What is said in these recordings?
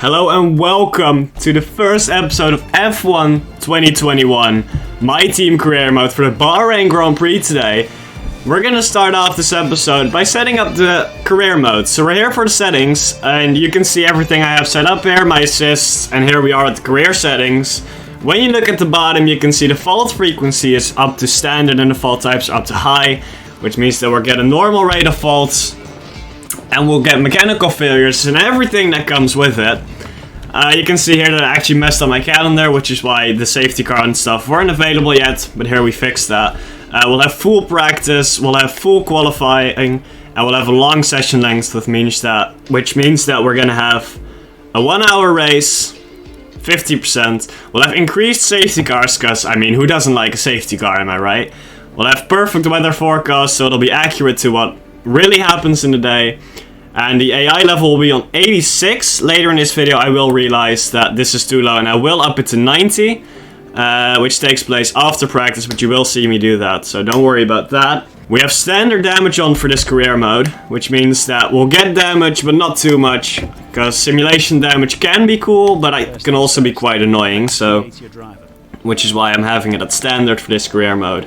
Hello and welcome to the first episode of F1 2021, my team career mode for the Bahrain Grand Prix today. We're gonna start off this episode by setting up the career mode. So we're here for the settings, and you can see everything I have set up here, my assists, and here we are at the career settings. When you look at the bottom, you can see the fault frequency is up to standard and the fault types are up to high, which means that we'll get a normal rate of faults, and we'll get mechanical failures and everything that comes with it. You can see here that I actually messed up my calendar, which is why the safety car and stuff weren't available yet, but here we fixed that. We'll have full practice, we'll have full qualifying, and we'll have a long session length, which means that we're gonna have a 1 hour race, 50%. We'll have increased safety cars, because, I mean, who doesn't like a safety car, am I right? We'll have perfect weather forecast, so it'll be accurate to what really happens in the day. And the AI level will be on 86. Later in this video I will realize that this is too low and I will up it to 90. Which takes place after practice, but you will see me do that, so don't worry about that. We have standard damage on for this career mode, which means that we'll get damage, but not too much. Because simulation damage can be cool, but it can also be quite annoying, so... which is why I'm having it at standard for this career mode.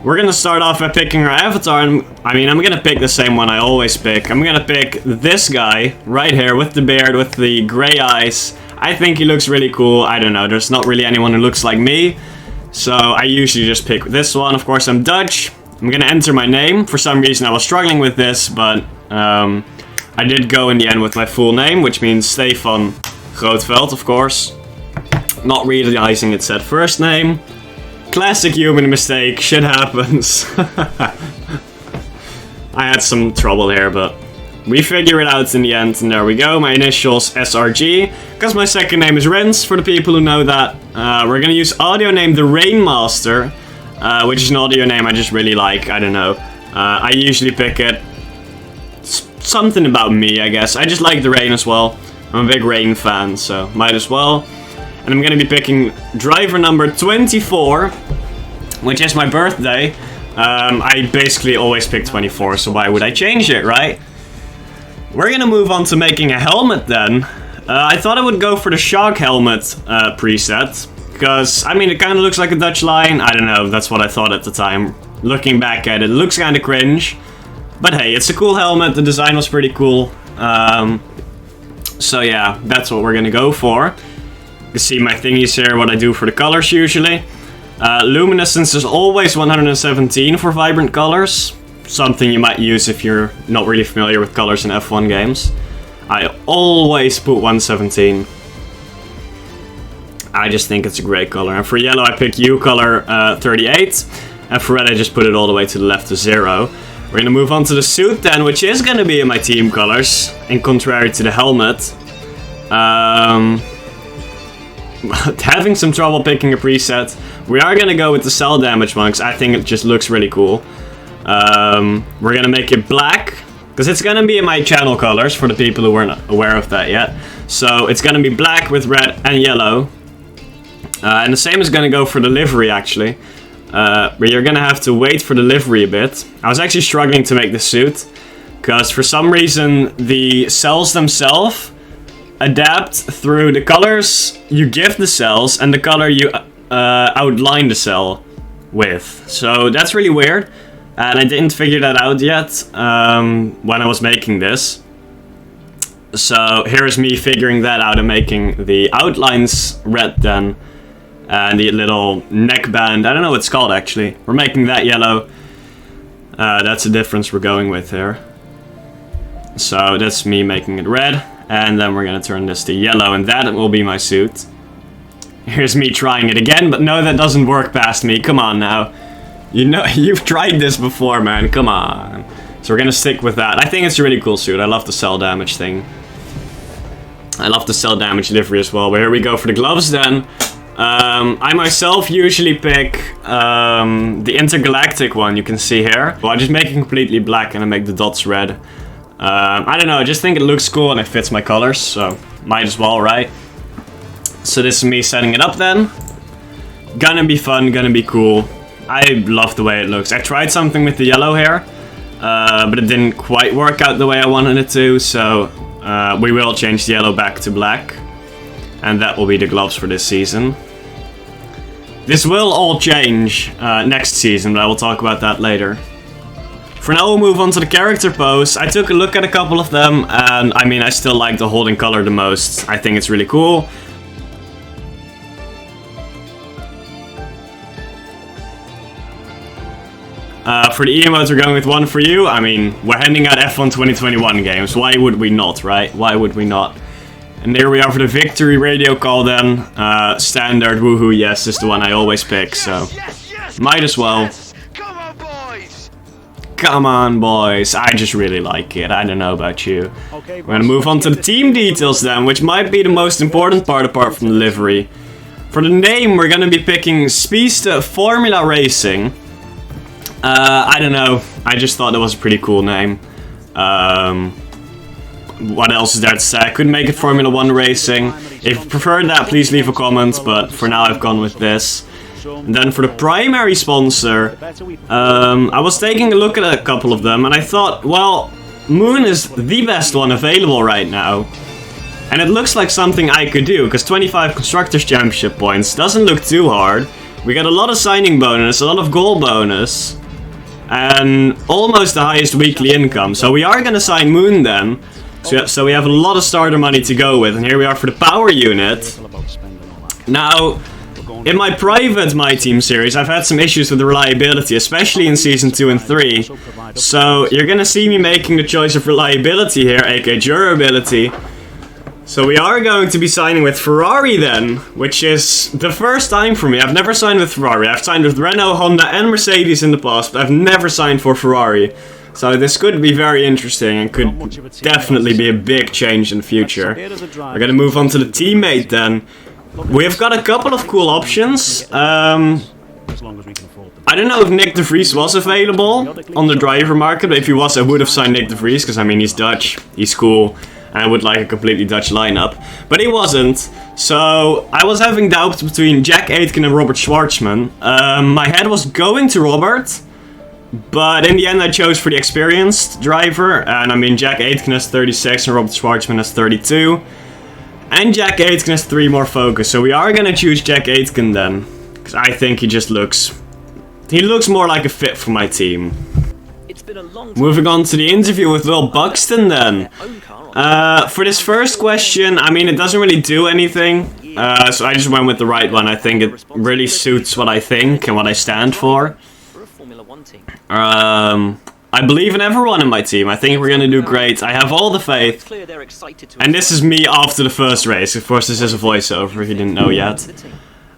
We're gonna start off by picking our avatar, and I'm gonna pick the same one I always pick. I'm gonna pick this guy, right here, with the beard, with the grey eyes. I think he looks really cool. I don't know, there's not really anyone who looks like me, so I usually just pick this one. Of course, I'm Dutch. I'm gonna enter my name. For some reason I was struggling with this, but I did go in the end with my full name, which means Stefan Grootveld, of course. Not realizing it said first name. Classic human mistake, shit happens. I had some trouble here, but we figure it out in the end, and there we go. My initials SRG, because my second name is Rens, for the people who know that. We're gonna use audio name The Rainmaster, which is an audio name I just really like, I don't know. I usually pick it. Something about me, I guess. I just like the rain as well. I'm a big rain fan, so might as well. And I'm gonna be picking driver number 24, which is my birthday. I basically always pick 24, so why would I change it, right? We're gonna move on to making a helmet then. I thought I would go for the shark helmet preset, because, I mean, it kind of looks like a Dutch line. I don't know, that's what I thought at the time. Looking back at it, it looks kind of cringe. But hey, it's a cool helmet, the design was pretty cool. So yeah, that's what we're gonna go for. You see my thingies here, what I do for the colors usually. Luminescence is always 117 for vibrant colors. Something you might use if you're not really familiar with colors in F1 games. I always put 117. I just think it's a great color. And for yellow I pick U color 38. And for red I just put it all the way to the left to 0. We're gonna move on to the suit then, which is gonna be in my team colors, in contrary to the helmet. Having some trouble picking a preset. We are gonna go with the cell damage one, because I think it just looks really cool. We're gonna make it black, because it's gonna be in my channel colors, for the people who weren't aware of that yet. So it's gonna be black with red and yellow. And the same is gonna go for the livery, actually. But you're gonna have to wait for the livery a bit. I was actually struggling to make the suit, because for some reason the cells themselves adapt through the colors you give the cells and the color you outline the cell with. So that's really weird, and I didn't figure that out yet when I was making this. So here's me figuring that out and making the outlines red then, and the little neckband, I don't know what it's called actually. We're making that yellow. That's the difference we're going with here. So that's me making it red. And then we're gonna turn this to yellow, and that will be my suit. Here's me trying it again, but no, that doesn't work past me. Come on now. You know, you've tried this before, man. Come on. So we're gonna stick with that. I think it's a really cool suit. I love the cell damage thing. I love the cell damage livery as well. But here we go for the gloves then. I myself usually pick the intergalactic one, you can see here. Well, I just make it completely black and I make the dots red. I don't know, I just think it looks cool and it fits my colors, so might as well, right? So this is me setting it up then. Gonna be fun, gonna be cool. I love the way it looks. I tried something with the yellow hair, but it didn't quite work out the way I wanted it to, so we will change the yellow back to black. And that will be the gloves for this season. This will all change next season, but I will talk about that later. For now, we'll move on to the character pose. I took a look at a couple of them, and I mean, I still like the holding color the most. I think it's really cool. For the emotes, we're going with one for you. I mean, we're handing out F1 2021 games. Why would we not, right? Why would we not? And there we are for the victory radio call then. Standard, woohoo, yes, is the one I always pick, so might as well. Come on, boys. I just really like it. I don't know about you. We're gonna move on to the team details then, which might be the most important part apart from the livery. For the name, we're gonna be picking Speeste Formula Racing. I don't know. I just thought that was a pretty cool name. What else is there to say? I could make it Formula 1 Racing. If you prefer that, please leave a comment, but for now I've gone with this. And then for the primary sponsor, I was taking a look at a couple of them, and I thought, well, Moon is the best one available right now. And it looks like something I could do, because 25 Constructors' Championship points doesn't look too hard. We got a lot of signing bonus, a lot of goal bonus, and almost the highest weekly income. So we are going to sign Moon then. So we have a lot of starter money to go with, and here we are for the power unit. Now, in my private My Team series, I've had some issues with the reliability, especially in Season 2 and 3. So you're gonna see me making the choice of reliability here, aka durability. So we are going to be signing with Ferrari then, which is the first time for me. I've never signed with Ferrari. I've signed with Renault, Honda and Mercedes in the past, but I've never signed for Ferrari. So this could be very interesting and could definitely be a big change in the future. We're gonna move on to the teammate then. We've got a couple of cool options. I don't know if Nick de Vries was available on the driver market, but if he was, I would have signed Nick de Vries, because I mean, he's Dutch, he's cool, and I would like a completely Dutch lineup. But he wasn't, so I was having doubts between Jack Aitken and Robert Schwartzman. My head was going to Robert, but in the end I chose for the experienced driver, and I mean, Jack Aitken has 36 and Robert Schwartzman has 32. And Jack Aitken has 3 more focus, so we are gonna choose Jack Aitken then. Because I think he just looks... he looks more like a fit for my team. Moving on to the interview with Will Buxton then. For this first question, I mean, it doesn't really do anything. So I just went with the right one. I think it really suits what I think and what I stand for. I believe in everyone in my team. I think we're gonna do great. I have all the faith. And this is me after the first race. Of course, this is a voiceover if you didn't know yet.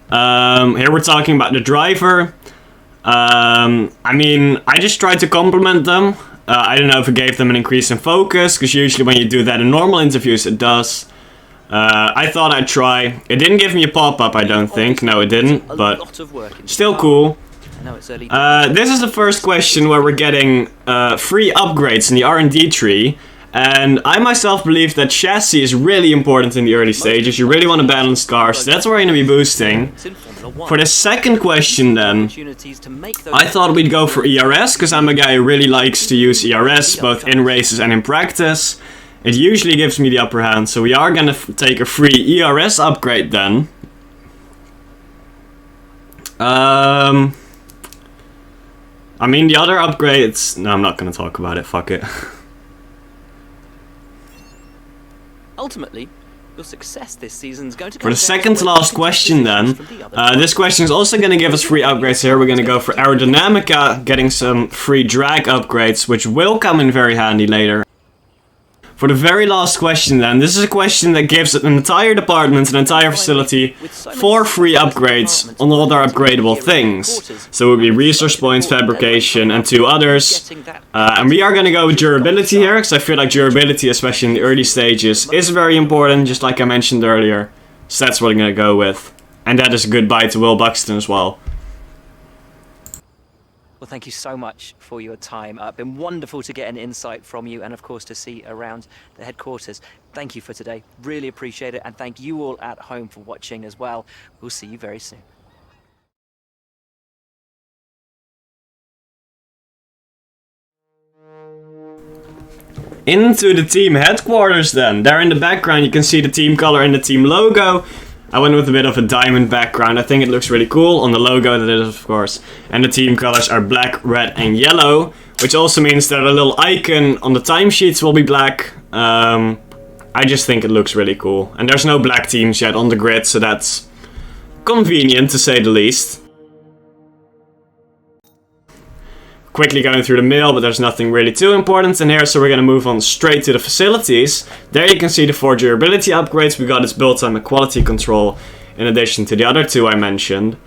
Here we're talking about the driver. I mean, I just tried to compliment them. I don't know if it gave them an increase in focus, because usually when you do that in normal interviews, it does. I thought I'd try. It didn't give me a pop-up, I don't think. No, it didn't, but still cool. This is the first question where we're getting free upgrades in the R&D tree, and I myself believe that chassis is really important in the early stages. You really want a balanced car, so that's where we're going to be boosting. For the second question then, I thought we'd go for ERS, because I'm a guy who really likes to use ERS, both in races and in practice. It usually gives me the upper hand, so we are going to take a free ERS upgrade then. I mean, the other upgrades... no, I'm not going to talk about it, fuck it. Ultimately, your success this season is going to... For the second to last question then, this question is also going to give us free upgrades here. We're going to go for Aerodynamica, getting some free drag upgrades, which will come in very handy later. For the very last question then, this is a question that gives an entire department, an entire facility, 4 free upgrades on all their upgradable things. So it would be resource points, fabrication, and 2 others. And we are going to go with durability here, because I feel like durability, especially in the early stages, is very important, just like I mentioned earlier. So that's what I'm going to go with. And that is a goodbye to Will Buxton as well. Well, thank you so much for your time. It's been wonderful to get an insight from you and, of course, to see around the headquarters. Thank you for today. Really appreciate it. And thank you all at home for watching as well. We'll see you very soon. into the team headquarters then. There in the background you can see the team color and the team logo. I went with a bit of a diamond background. I think it looks really cool. On the logo that is, of course. And the team colors are black, red and yellow. Which also means that a little icon on the timesheets will be black. I just think it looks really cool. And there's no black teams yet on the grid, so that's convenient to say the least. Quickly going through the mail, but there's nothing really too important in here, so we're going to move on straight to the facilities. There you can see the 4 durability upgrades. We got its build time and quality control, in addition to the other 2 I mentioned.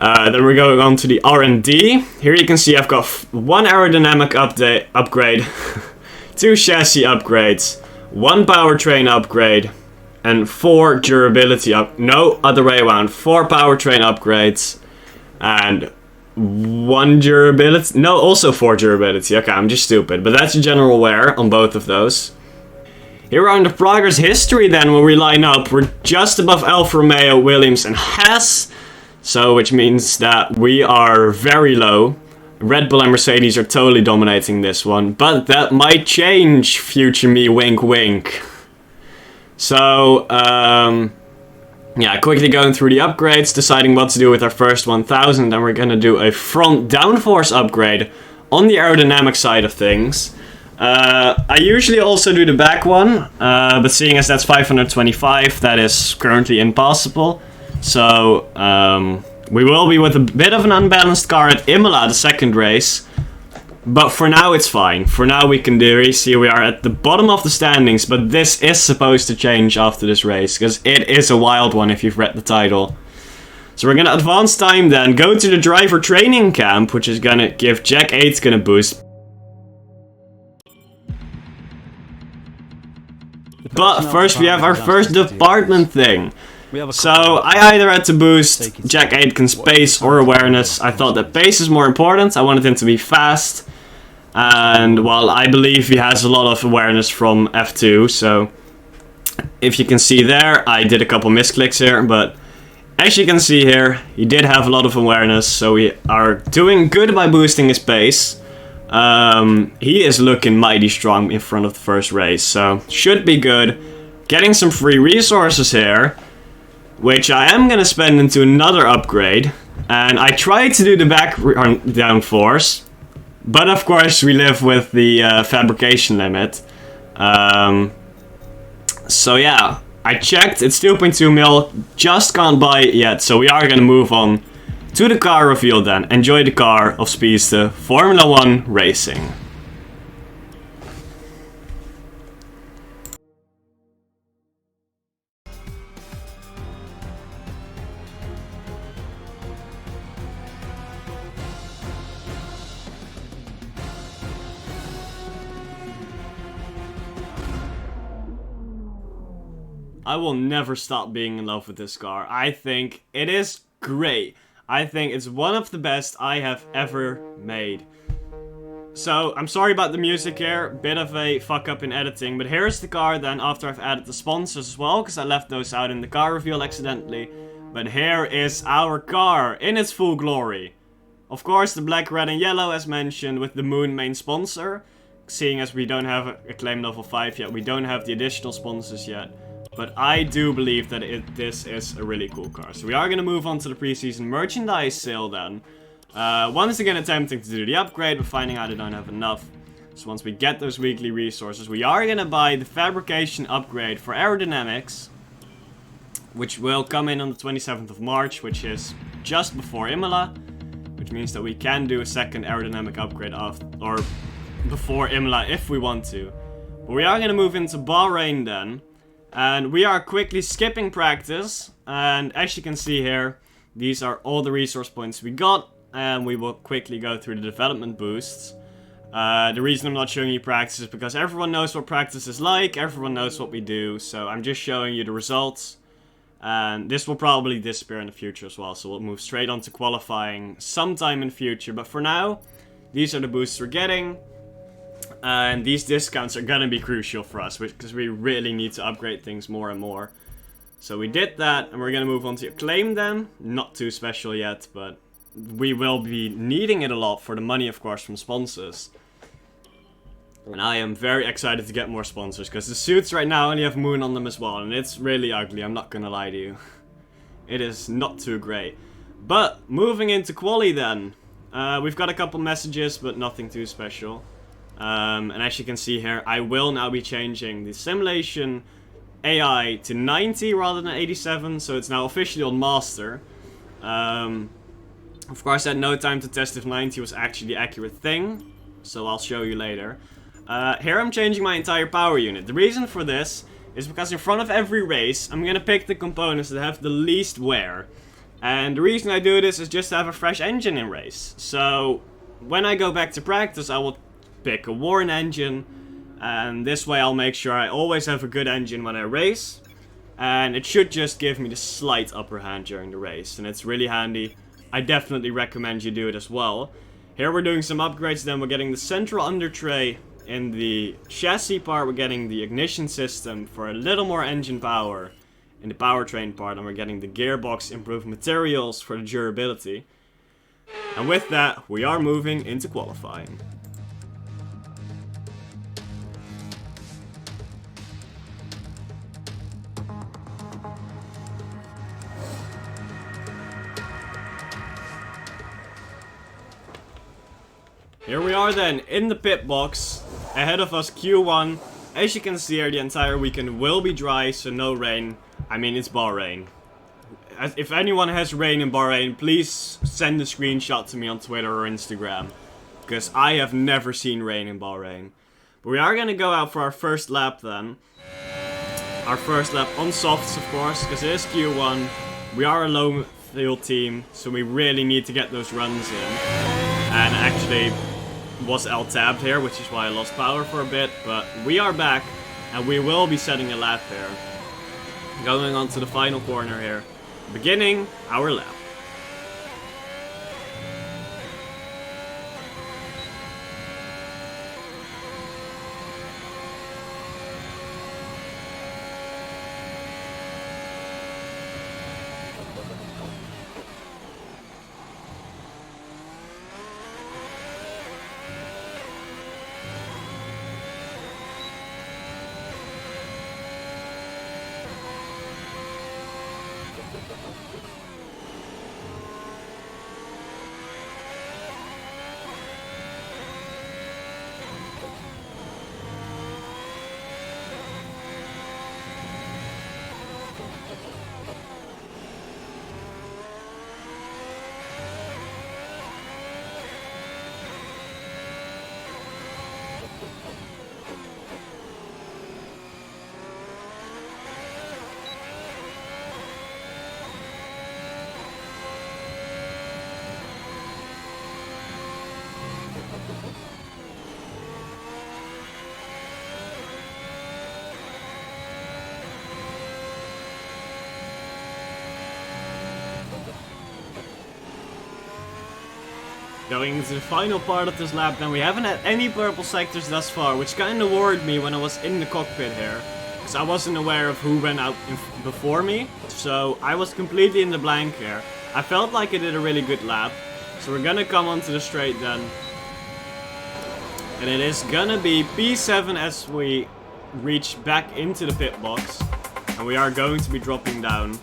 Then we're going on to the R&D. Here you can see I've got 1 aerodynamic upgrade, 2 chassis upgrades, 1 powertrain upgrade, and 4 durability no, other way around. 4 powertrain upgrades and 1 durability. No, also 4 durability. Okay, I'm just stupid. But that's the general wear on both of those. Here on the progress history then, when we line up, we're just above Alfa Romeo, Williams and Haas. So, which means that we are very low. Red Bull and Mercedes are totally dominating this one. But that might change, future me, wink wink. So, yeah, quickly going through the upgrades, deciding what to do with our first 1000. Then we're going to do a front downforce upgrade on the aerodynamic side of things. I usually also do the back one, but seeing as that's 525, that is currently impossible. So, we will be with a bit of an unbalanced car at Imola, the second race. But for now it's fine. For now we can do it. See, we are at the bottom of the standings, but this is supposed to change after this race, because it is a wild one if you've read the title. So we're gonna advance time then, go to the driver training camp, which is gonna give Jack 8's gonna boost. But first we have our first department thing. So I either had to boost Jack Aitken's pace or awareness. I thought that pace is more important. I wanted him to be fast. And well, I believe he has a lot of awareness from F2. So if you can see there, I did a couple misclicks here. But as you can see here, he did have a lot of awareness. So we are doing good by boosting his pace. He is looking mighty strong in front of the first race. So should be good. Getting some free resources here, which I am going to spend into another upgrade. And I tried to do the back downforce, but of course we live with the fabrication limit. So yeah, I checked, it's 2.2 mil, just can't buy it yet. So we are going to move on to the car reveal then. Enjoy the car of Speeste Formula 1 Racing. I will never stop being in love with this car. I think it is great. I think it's one of the best I have ever made. So, I'm sorry about the music here. Bit of a fuck up in editing. But here's the car then after I've added the sponsors as well, because I left those out in the car reveal accidentally. But here is our car in its full glory. Of course, the black, red and yellow as mentioned with the Moon main sponsor. Seeing as we don't have Acclaim level 5 yet, we don't have the additional sponsors yet. But I do believe that this is a really cool car. So we are going to move on to the preseason merchandise sale then. Once again attempting to do the upgrade, but finding out I don't have enough. So once we get those weekly resources, we are going to buy the fabrication upgrade for aerodynamics. Which will come in on the 27th of March, which is just before Imola. Which means that we can do a second aerodynamic upgrade before Imola if we want to. But we are going to move into Bahrain then. And we are quickly skipping practice, and as you can see here, these are all the resource points we got, and we will quickly go through the development boosts. The reason I'm not showing you practice is because everyone knows what practice is like, everyone knows what we do, so I'm just showing you the results. And this will probably disappear in the future as well, so we'll move straight on to qualifying sometime in the future. But for now, these are the boosts we're getting. And these discounts are gonna be crucial for us, because we really need to upgrade things more and more. So we did that, and we're gonna move on to Acclaim then. Not too special yet, but we will be needing it a lot for the money, of course, from sponsors. And I am very excited to get more sponsors, because the suits right now only have moon on them as well, and it's really ugly, I'm not gonna lie to you. It is not too great. But, moving into quali then. We've got a couple messages, but nothing too special. And as you can see here, I will now be changing the simulation AI to 90 rather than 87, so it's now officially on Master. Of course, I had no time to test if 90 was actually the accurate thing, so I'll show you later. Here I'm changing my entire power unit. The reason for this is because in front of every race, I'm gonna pick the components that have the least wear. And the reason I do this is just to have a fresh engine in race. So, when I go back to practice, I will pick a worn engine. And this way I'll make sure I always have a good engine when I race. And it should just give me the slight upper hand during the race. And it's really handy. I definitely recommend you do it as well. Here we're doing some upgrades, then we're getting the central under tray. In the chassis part, we're getting the ignition system for a little more engine power. In the powertrain part, and we're getting the gearbox improved materials for the durability. And with that, we are moving into qualifying. Here we are then, in the pit box. Ahead of us, Q1. As you can see here, the entire weekend will be dry, so no rain. I mean, it's Bahrain. If anyone has rain in Bahrain, please send a screenshot to me on Twitter or Instagram. Because I have never seen rain in Bahrain. But we are going to go out for our first lap then. Our first lap on softs, of course, because it is Q1. We are a low field team, so we really need to get those runs in. And actually was L-tabbed here, which is why I lost power for a bit. But we are back, and we will be setting a lap here. Going on to the final corner here. Beginning our lap. Going into the final part of this lap, then we haven't had any purple sectors thus far, which kind of worried me when I was in the cockpit here. Because I wasn't aware of who ran out before me, so I was completely in the blank here. I felt like I did a really good lap, so we're gonna come onto the straight then. And it is gonna be P7 as we reach back into the pit box. And we are going to be dropping down.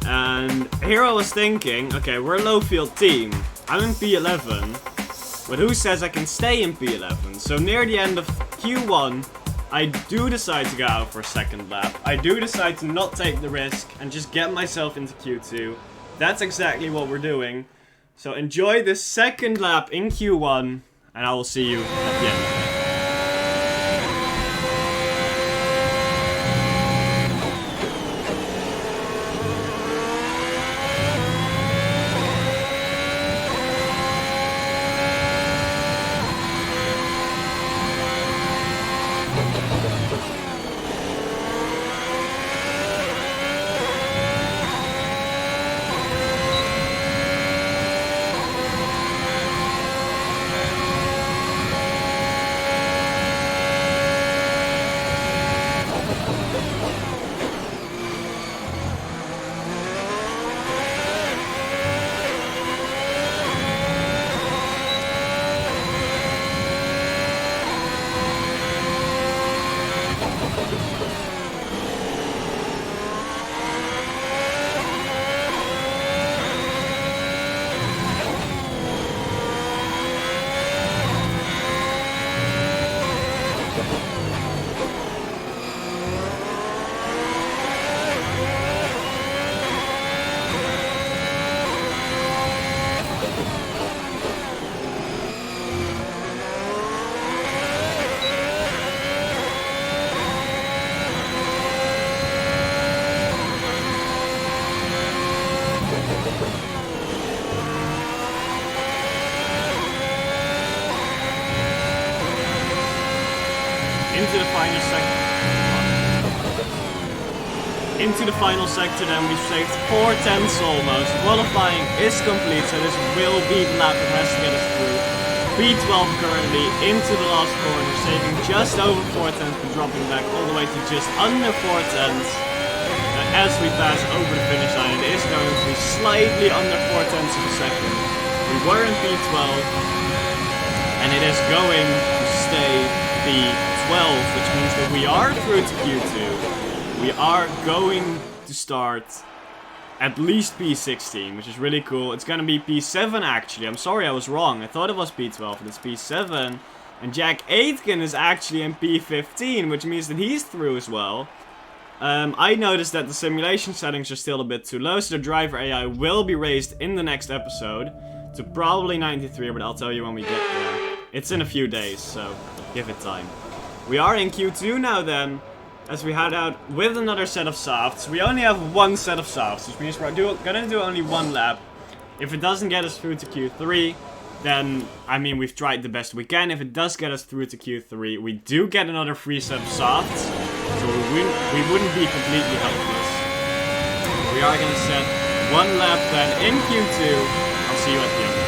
And here I was thinking, okay, we're a low field team. I'm in P11, but who says I can stay in P11? So near the end of Q1, I do decide to go out for a second lap. I do decide to not take the risk and just get myself into Q2. That's exactly what we're doing. So enjoy this second lap in Q1, and I will see you at the end of it. Into the final sector. Into the final sector then we've saved 4 tenths almost. Qualifying is complete, so this will be the lap that has to get us through. P12 currently into the last corner, saving just over 4 tenths, but dropping back all the way to just under 4 tenths. As we pass over the finish line, it is going to be slightly under 4 tenths of a second. We were in P12, and it is going to stay P12, which means that we are through to Q2. We are going to start at least P16, which is really cool. It's going to be P7 actually. I'm sorry I was wrong. I thought it was P12, but it's P7. And Jack Aitken is actually in P15, which means that he's through as well. I noticed that the simulation settings are still a bit too low, so the driver AI will be raised in the next episode to probably 93, but I'll tell you when we get there. It's in a few days, so give it time. We are in Q2 now then, as we head out with another set of softs. We only have one set of softs, which means we're gonna do only one lap. If it doesn't get us through to Q3, then, I mean, we've tried the best we can. If it does get us through to Q3, we do get another free set of softs. So we wouldn't be completely helpless. We are going to set one lap then in Q2. I'll see you at the end of it.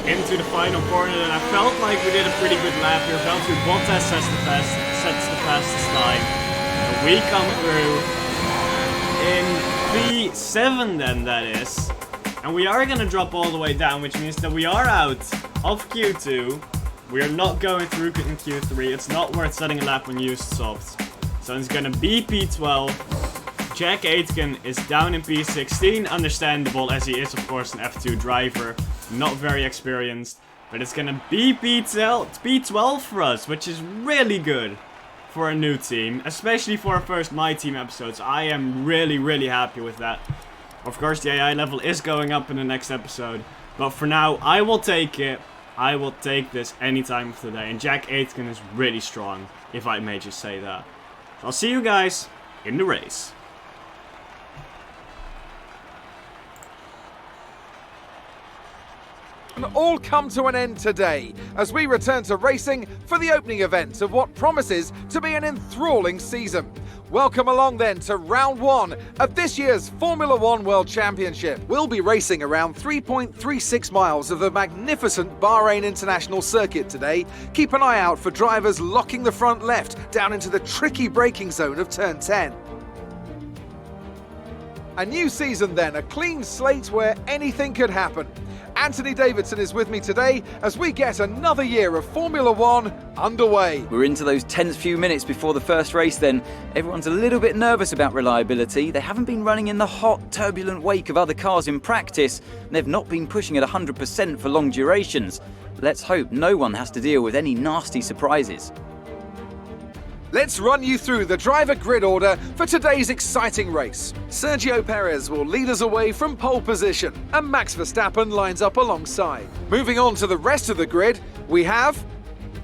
Into the final corner, and I felt like we did a pretty good lap here. Valtteri Bottas sets the fastest time. And we come through in P7 then, that is. And we are gonna drop all the way down, which means that we are out of Q2. We are not going through in Q3. It's not worth setting a lap when used softs. So it's gonna be P12. Jack Aitken is down in P16, understandable as he is of course an F2 driver, not very experienced, but it's gonna be P12 for us, which is really good for a new team, especially for our first My Team episodes. I am really happy with that. Of course the AI level is going up in the next episode, but for now I will take it. I will take this any time of the day, and Jack Aitken is really strong, if I may just say that. So I'll see you guys in the race. All come to an end today as we return to racing for the opening event of what promises to be an enthralling season. Welcome along then to round 1 of this year's Formula 1 World Championship. We'll be racing around 3.36 miles of the magnificent Bahrain International Circuit today. Keep an eye out for drivers locking the front left down into the tricky braking zone of turn 10. A new season then, a clean slate where anything could happen. Anthony Davidson is with me today as we get another year of Formula 1 underway. We're into those tense few minutes before the first race then. Everyone's a little bit nervous about reliability. They haven't been running in the hot, turbulent wake of other cars in practice, and they've not been pushing at 100% for long durations. Let's hope no one has to deal with any nasty surprises. Let's run you through the driver grid order for today's exciting race. Sergio Perez will lead us away from pole position, and Max Verstappen lines up alongside. Moving on to the rest of the grid, we have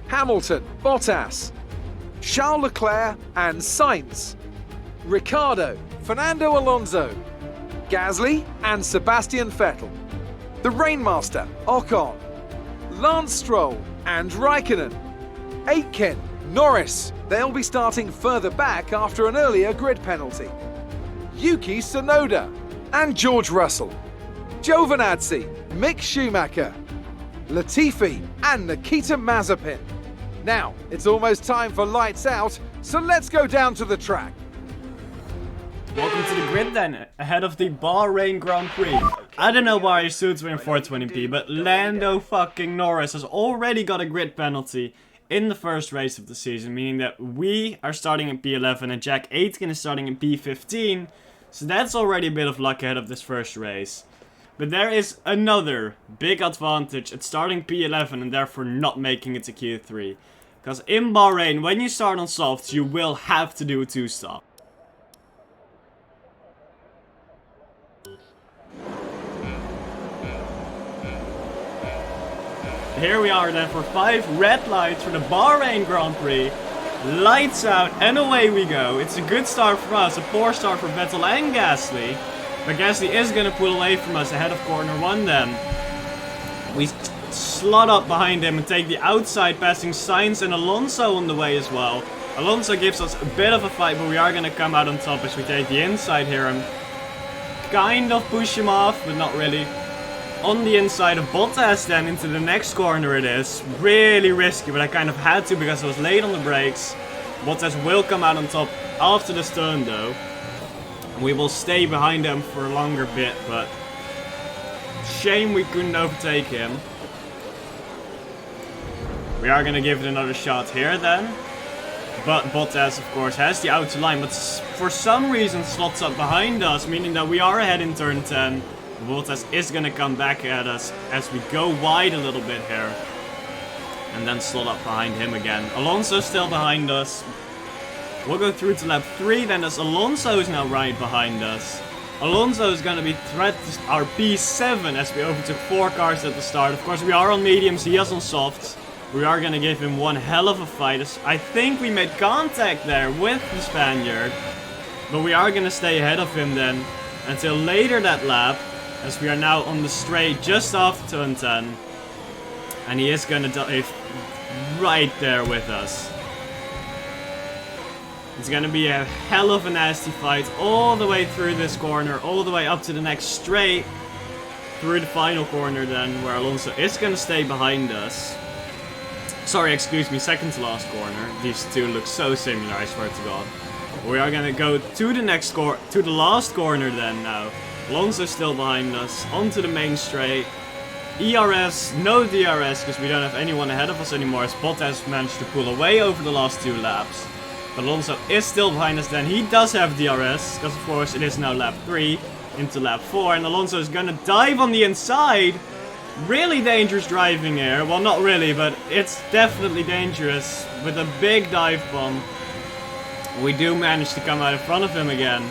Hamilton, Bottas, Charles Leclerc and Sainz, Ricciardo, Fernando Alonso, Gasly and Sebastian Vettel, the Rainmaster, Ocon, Lance Stroll and Raikkonen, Aitken, Norris. They'll be starting further back after an earlier grid penalty. Yuki Tsunoda and George Russell, Giovinazzi, Mick Schumacher, Latifi and Nikita Mazepin. Now, it's almost time for lights out, so let's go down to the track. Welcome to the grid then, ahead of the Bahrain Grand Prix. I don't know why your suits were in 420p, but Lando fucking Norris has already got a grid penalty in the first race of the season, meaning that we are starting in P11 and Jack Aitken is starting in P15, so that's already a bit of luck ahead of this first race. But there is another big advantage at starting P11 and therefore not making it to Q3. Because in Bahrain, when you start on softs, you will have to do a 2-stop. Here we are then for 5 red lights for the Bahrain Grand Prix. Lights out and away we go. It's a good start for us, a poor start for Vettel and Gasly. But Gasly is going to pull away from us ahead of corner 1 then. We slot up behind him and take the outside, passing Sainz and Alonso on the way as well. Alonso gives us a bit of a fight, but we are going to come out on top as we take the inside here and kind of push him off, but not really. On the inside of Bottas then into the next corner it is. Really risky, but I kind of had to because I was late on the brakes. Bottas will come out on top after this turn though. We will stay behind him for a longer bit, but shame we couldn't overtake him. We are going to give it another shot here then. But Bottas of course has the outer line, but for some reason slots up behind us, meaning that we are ahead in turn 10. Bottas is going to come back at us as we go wide a little bit here. And then slot up behind him again. Alonso still behind us. We'll go through to lap 3 then as Alonso is now right behind us. Alonso is going to be threat to our P7 as we overtook 4 cars at the start. Of course we are on mediums, he is on softs. We are going to give him one hell of a fight. I think we made contact there with the Spaniard. But we are going to stay ahead of him then until later that lap. As we are now on the straight just after turn 10. And he is going to dive right there with us. It's going to be a hell of a nasty fight all the way through this corner. All the way up to the next straight. Through the final corner then. Where Alonso is going to stay behind us. Sorry, excuse me, second to last corner. These two look so similar, I swear to God. We are going to go to the last corner then now. Alonso's still behind us, onto the main straight. ERS, no DRS, because we don't have anyone ahead of us anymore, as Bottas managed to pull away over the last 2 laps. But Alonso is still behind us then. He does have DRS, because of course it is now lap 3 into lap 4, and Alonso is going to dive on the inside. Really dangerous driving here. Well, not really, but it's definitely dangerous with a big dive bomb. We do manage to come out in front of him again.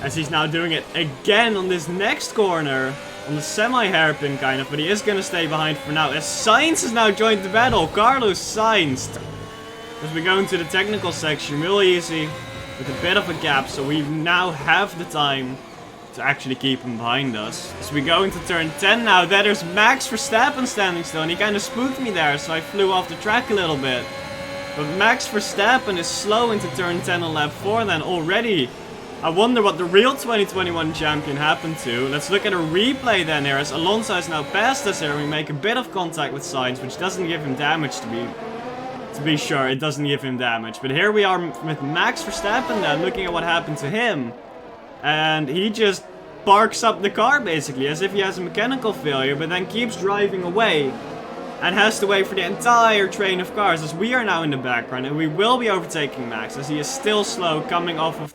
As he's now doing it again on this next corner. On the semi-hairpin kind of. But he is going to stay behind for now. As Sainz has now joined the battle. Carlos Sainz. As we go into the technical section. Real easy. With a bit of a gap. So we now have the time to actually keep him behind us. As we go into turn 10 now. There's Max Verstappen standing still. And he kind of spooked me there. So I flew off the track a little bit. But Max Verstappen is slow into turn 10 on lap 4 then already. I wonder what the real 2021 champion happened to. Let's look at a replay then here, as Alonso has now passed us here. We make a bit of contact with Sainz, which doesn't give him damage to be sure. It doesn't give him damage. But here we are with Max Verstappen then, looking at what happened to him. And he just parks up the car basically, as if he has a mechanical failure, but then keeps driving away. And has to wait for the entire train of cars, as we are now in the background. And we will be overtaking Max, as he is still slow, coming off of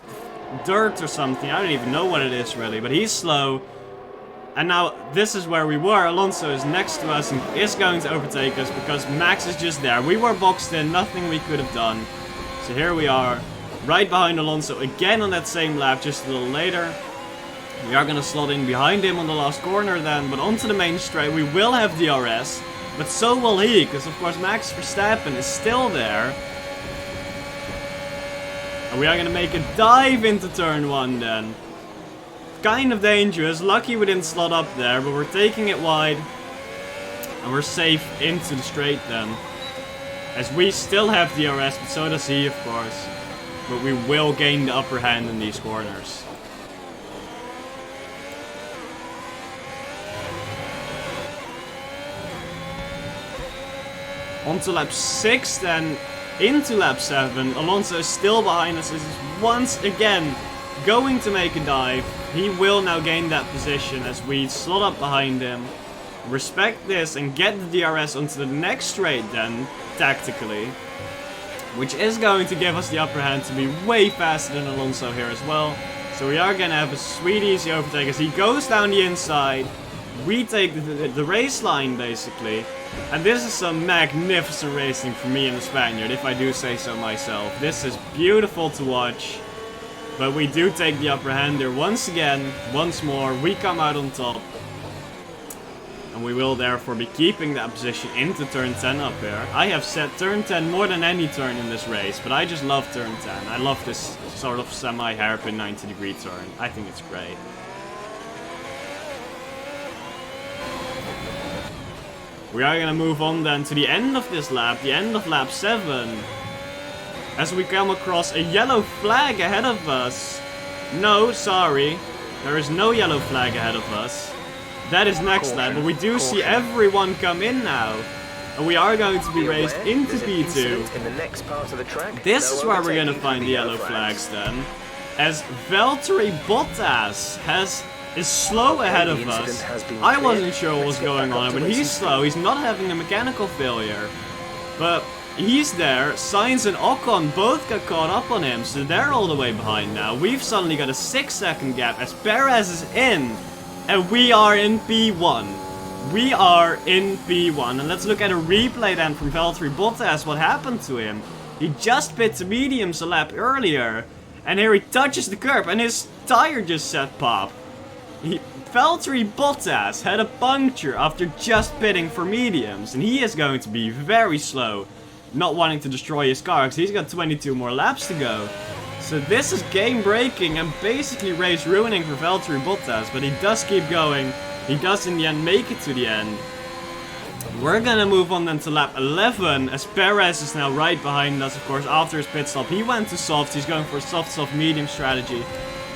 dirt or something. I don't even know what it is really, but he's slow. And now this is where we were. Alonso is next to us and is going to overtake us because Max is just there. We were boxed in, nothing we could have done. So here we are, right behind Alonso again on that same lap just a little later. We are going to slot in behind him on the last corner then, but onto the main straight we will have DRS, but so will he, because of course Max Verstappen is still there. And we are going to make a dive into turn 1 then. Kind of dangerous, lucky we didn't slot up there, but we're taking it wide. And we're safe into the straight then. As we still have DRS, but so does he of course. But we will gain the upper hand in these corners. On to lap 6 then, into lap 7. Alonso is still behind us. This is once again going to make a dive. He will now gain that position as we slot up behind him. Respect this and get the DRS onto the next straight then, tactically. Which is going to give us the upper hand to be way faster than Alonso here as well. So we are going to have a sweet easy overtake as he goes down the inside. We take the race line basically. And this is some magnificent racing for me and the Spaniard, if I do say so myself. This is beautiful to watch. But we do take the upper hand there once again, once more. We come out on top. And we will therefore be keeping that position into turn 10 up here. I have set turn 10 more than any turn in this race, but I just love turn 10. I love this sort of semi-hairpin 90-degree turn. I think it's great. We are going to move on then to the end of this lap, the end of lap 7. As we come across a yellow flag ahead of us. No, sorry. There is no yellow flag ahead of us. That is next lap, but we do see everyone come in now. And we are going to be raced into P2. In the next part of the track, This is where we're going to find the yellow flags then. As Valtteri Bottas is slow ahead of us. I wasn't sure what was going on, but he's slow. He's not having a mechanical failure. But he's there. Sainz and Ocon both got caught up on him, so they're all the way behind now. We've suddenly got a 6-second gap as Perez is in. And we are in P1. We are in P1. And let's look at a replay then from Valtteri Bottas. What happened to him? He just pit to mediums a lap earlier. And here he touches the curb and his tire just said pop. Valtteri Bottas had a puncture after just pitting for mediums, and he is going to be very slow, not wanting to destroy his car because he's got 22 more laps to go. So this is game breaking and basically race ruining for Valtteri Bottas, but he does keep going. He does in the end make it to the end. We're gonna move on then to lap 11 as Perez is now right behind us, of course, after his pit stop. He went to softs, he's going for a soft medium strategy.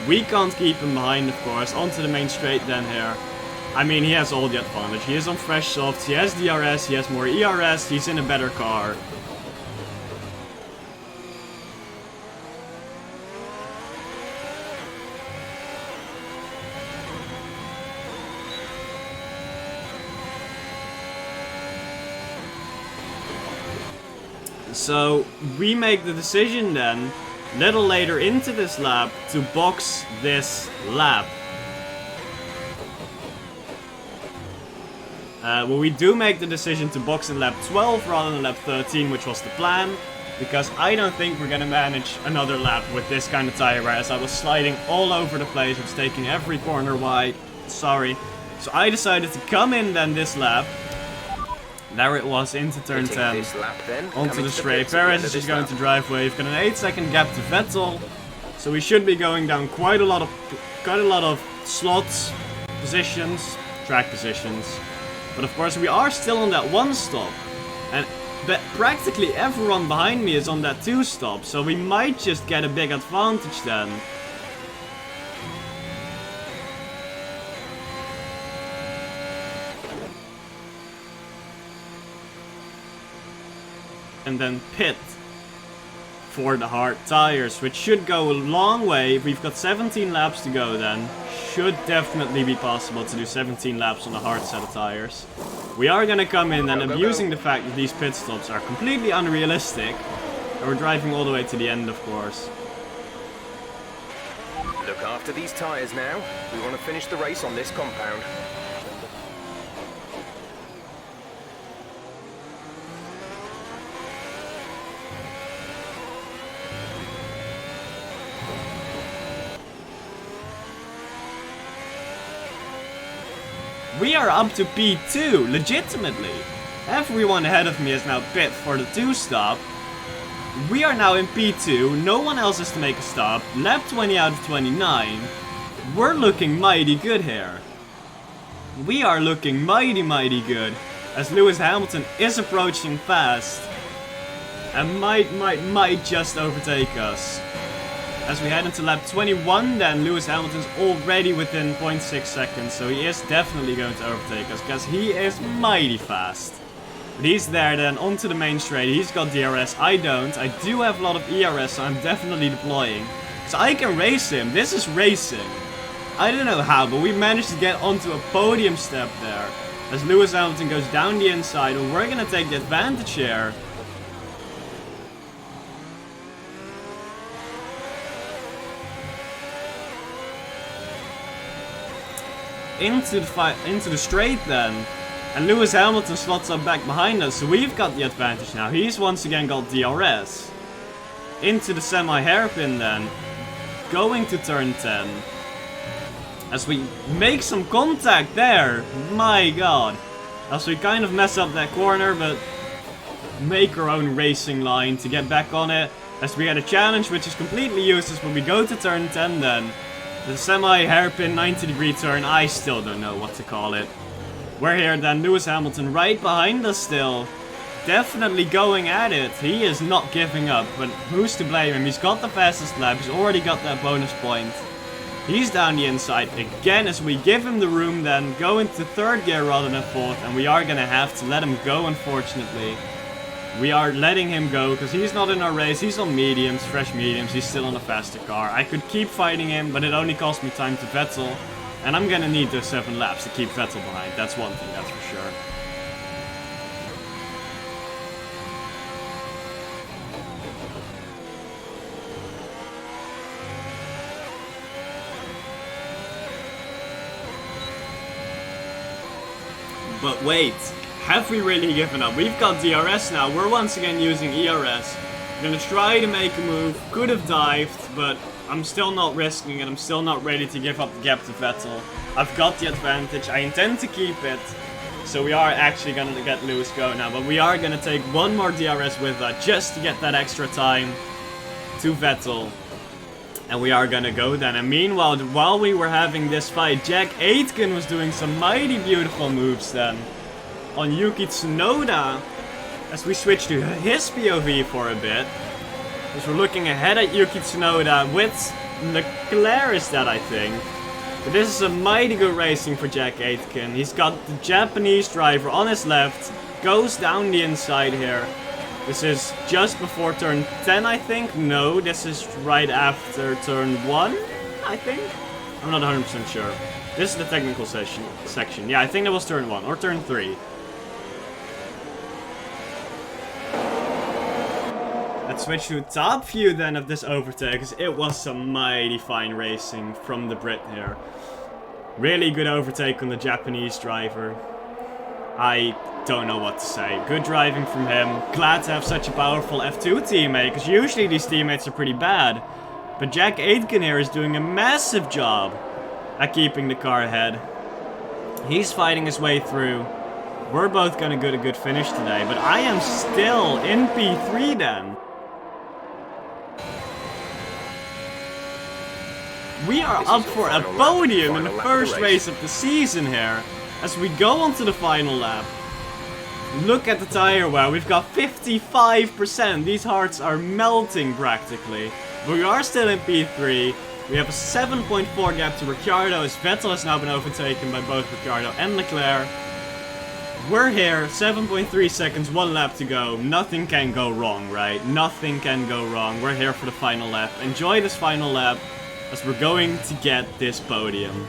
We can't keep him behind, of course. Onto the main straight then here. I mean, he has all the advantage. He is on fresh softs, he has DRS, he has more ERS, he's in a better car. So, we make the decision then, little later into this lap, to box this lap. Well, we do make the decision to box in lap 12 rather than lap 13, which was the plan. Because I don't think we're gonna manage another lap with this kind of tire wear, as I was sliding all over the place. I was taking every corner wide. Sorry. So I decided to come in then this lap. There it was, into turn 10, onto the straight. Perez is just going to drive away. We've got an 8-second gap to Vettel, so we should be going down quite a lot of slots, positions, track positions. But of course we are still on that 1 stop, and practically everyone behind me is on that 2 stop, so we might just get a big advantage then. And then pit for the hard tires, which should go a long way. We've got 17 laps to go then. Should definitely be possible to do 17 laps on a hard set of tires. We are gonna come in and abusing the fact that these pit stops are completely unrealistic. And we're driving all the way to the end, of course. Look after these tyres now. We want to finish the race on this compound. We are up to P2, legitimately. Everyone ahead of me is now pit for the 2-stop. We are now in P2, no one else has to make a stop. Lap 20 out of 29. We're looking mighty good here. We are looking mighty good. As Lewis Hamilton is approaching fast. And might just overtake us. As we head into lap 21 then, Lewis Hamilton's already within 0.6 seconds. So he is definitely going to overtake us because he is mighty fast. But he's there then, onto the main straight. He's got DRS, I don't. I do have a lot of ERS, so I'm definitely deploying. Because I can race him. This is racing. I don't know how, but we managed to get onto a podium step there. As Lewis Hamilton goes down the inside, and we're going to take the advantage here. Into the straight then. And Lewis Hamilton slots up back behind us, so we've got the advantage now. He's once again got DRS. Into the semi-hairpin then. Going to turn 10. As we make some contact there. My god. As we kind of mess up that corner, but make our own racing line to get back on it. As we get a challenge which is completely useless, but we go to turn 10 then. The semi-hairpin 90-degree turn, I still don't know what to call it. We're here then, Lewis Hamilton right behind us still. Definitely going at it. He is not giving up, but who's to blame him? He's got the fastest lap, he's already got that bonus point. He's down the inside again as we give him the room then, go into third gear rather than fourth, and we are gonna have to let him go unfortunately. We are letting him go because he's not in our race, he's on mediums, fresh mediums, he's still on a faster car. I could keep fighting him, but it only cost me time to Vettel. And I'm gonna need those 7 laps to keep Vettel behind, that's one thing, that's for sure. But wait, have we really given up? We've got DRS now, we're once again using ERS. We're gonna try to make a move, could have dived, but I'm still not risking it, I'm still not ready to give up the gap to Vettel. I've got the advantage, I intend to keep it. So we are actually gonna get Lewis go now, but we are gonna take one more DRS with that just to get that extra time to Vettel. And we are gonna go then. And meanwhile, while we were having this fight, Jack Aitken was doing some mighty beautiful moves then on Yuki Tsunoda. As we switch to his POV for a bit. As we're looking ahead at Yuki Tsunoda with Leclerc is that I think. But this is a mighty good racing for Jack Aitken. He's got the Japanese driver on his left. Goes down the inside here. This is just before turn 10 I think. No, this is right after turn 1 I think. I'm not 100% sure. This is the technical section. Yeah, I think that was turn 1 or turn 3. Let's switch to top view then of this overtake, because it was some mighty fine racing from the Brit here. Really good overtake on the Japanese driver. I don't know what to say. Good driving from him. Glad to have such a powerful F2 teammate, because usually these teammates are pretty bad. But Jack Aitken here is doing a massive job at keeping the car ahead. He's fighting his way through. We're both gonna get a good finish today, but I am still in P3 then. We are up for a podium in the first race of the season here, as we go onto the final lap. Look at the tire wear, we've got 55%, these hearts are melting practically. But we are still in P3, we have a 7.4 gap to Ricciardo, as Vettel has now been overtaken by both Ricciardo and Leclerc. We're here, 7.3 seconds, 1 lap to go, nothing can go wrong, right? Nothing can go wrong, we're here for the final lap. Enjoy this final lap, as we're going to get this podium.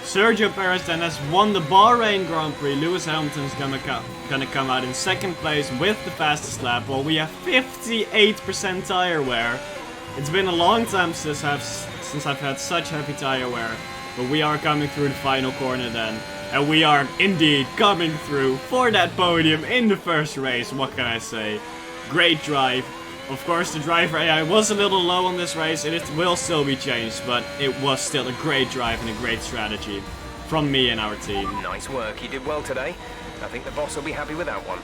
Sergio Perez then has won the Bahrain Grand Prix. Lewis Hamilton's gonna come out in second place with the fastest lap, while we have 58% tire wear. It's been a long time since I've had such heavy tire wear, but we are coming through the final corner then. And we are indeed coming through for that podium in the first race. What can I say? Great drive. Of course, the driver AI was a little low on this race, and it will still be changed, but it was still a great drive and a great strategy from me and our team. Nice work. You did well today. I think the boss will be happy with that one.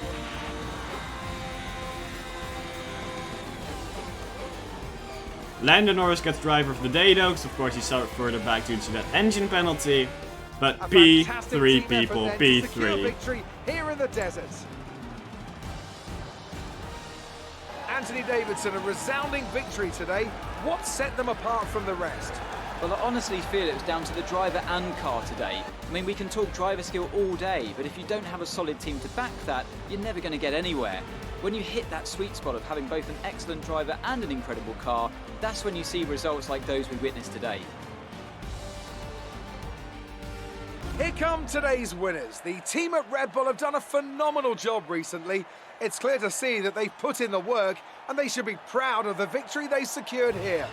Lando Norris gets driver of the day though, because of course he started further back due to that engine penalty. But P3 people, P3. Victory here in the desert. Anthony Davidson, a resounding victory today. What set them apart from the rest? Well, I honestly feel it was down to the driver and car today. I mean, we can talk driver skill all day, but if you don't have a solid team to back that, you're never going to get anywhere. When you hit that sweet spot of having both an excellent driver and an incredible car, that's when you see results like those we witnessed today. Here come today's winners. The team at Red Bull have done a phenomenal job recently. It's clear to see that they've put in the work, and they should be proud of the victory they secured here.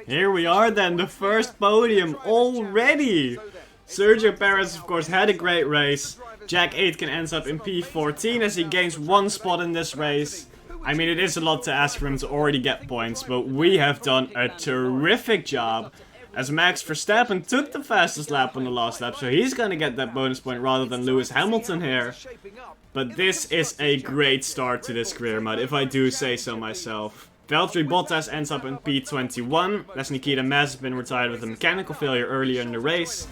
Here we are then, the first podium already! Sergio Perez of course had a great race. Jack Aitken ends up in P14 as he gains one spot in this race. I mean, it is a lot to ask for him to already get points, but we have done a terrific job. As Max Verstappen took the fastest lap on the last lap, so he's gonna get that bonus point rather than Lewis Hamilton here. But this is a great start to this career mode, if I do say so myself. Valtteri Bottas ends up in P21, as Nikita Mazepin retired with a mechanical failure earlier in the race.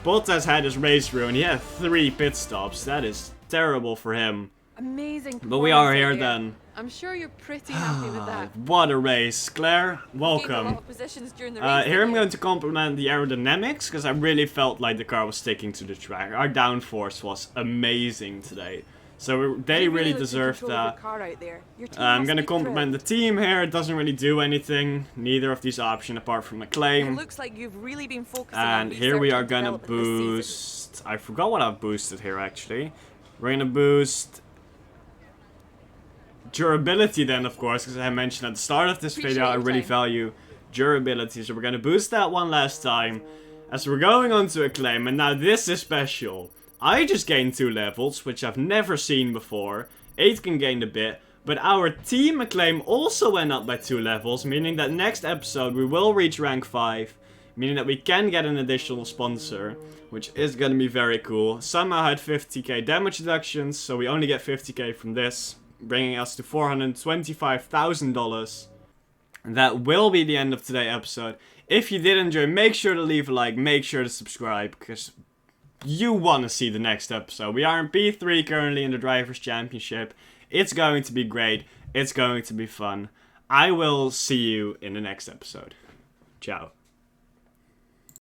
Bottas had his race through and he had 3 pit stops. That is terrible for him. Amazing. But we are here then. I'm sure you're pretty happy with that. What a race. Claire, Gained a lot welcome. of positions during the race Here I'm today. going to compliment the aerodynamics, because I really felt like the car was sticking to the track. Our downforce was amazing today. So they You really look in deserve control of that. your car out there. Your team I'm must gonna be compliment the team here. It doesn't really do anything. Neither of these options apart from a thrilled. It claim. looks like you've really been focusing And on here we research are and gonna development this season. boost. I forgot what I've boosted here actually. We're gonna boost durability then, of course, because I mentioned at the start of this video I really value durability. So we're gonna boost that one last time. As we're going on to a claim, and now this is special. I just gained 2 levels, which I've never seen before. Aitken gained a bit, but our team acclaim also went up by 2 levels, meaning that next episode we will reach rank 5, meaning that we can get an additional sponsor, which is gonna be very cool. Somehow had 50k damage deductions, so we only get 50k from this, bringing us to $425,000. And that will be the end of today's episode. If you did enjoy, make sure to leave a like, make sure to subscribe, because you want to see the next episode. We are in P3 currently in the Drivers' Championship. It's going to be great. It's going to be fun. I will see you in the next episode. Ciao.